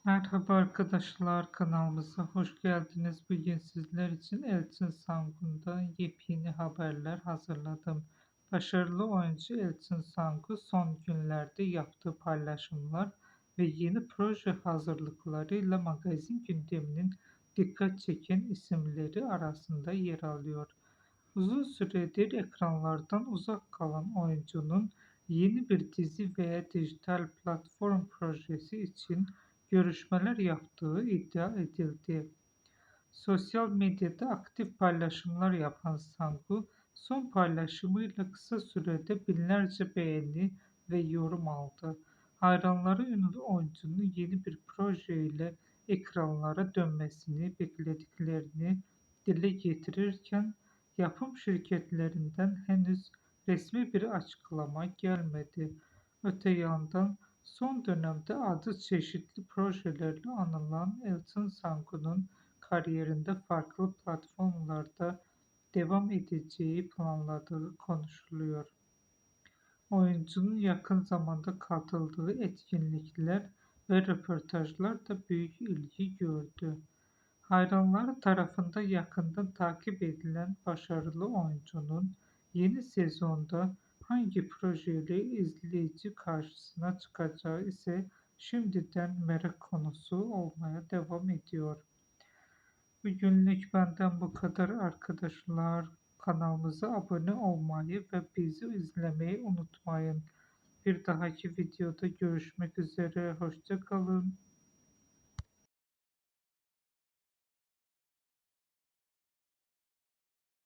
Merhaba arkadaşlar, kanalımıza hoş geldiniz. Bugün sizler için Elçin Sangun'dan yepyeni haberler hazırladım. Başarılı oyuncu Elçin Sangu son günlerde yaptığı paylaşımlar ve yeni proje hazırlıklarıyla magazin gündeminin dikkat çeken isimleri arasında yer alıyor. Uzun süredir ekranlardan uzak kalan oyuncunun yeni bir dizi veya dijital platform projesi için görüşmeler yaptığı iddia edildi. Sosyal medyada aktif paylaşımlar yapan Sangu, son paylaşımıyla kısa sürede binlerce beğeni ve yorum aldı. Hayranları ünlü oyuncunun yeni bir projeyle ekranlara dönmesini beklediklerini dile getirirken, yapım şirketlerinden henüz resmi bir açıklama gelmedi. Öte yandan son dönemde adı çeşitli projelerle anılan Elton Sangu'nun kariyerinde farklı platformlarda devam edeceği planladığı konuşuluyor. Oyuncunun yakın zamanda katıldığı etkinlikler ve röportajlar da büyük ilgi gördü. Hayranları tarafından yakından takip edilen başarılı oyuncunun yeni sezonda hangi projeyle izleyici karşısına çıkacağı ise şimdiden merak konusu olmaya devam ediyor. Bugünlük benden bu kadar arkadaşlar. Kanalımıza abone olmayı ve bizi izlemeyi unutmayın. Bir dahaki videoda görüşmek üzere. Hoşça kalın.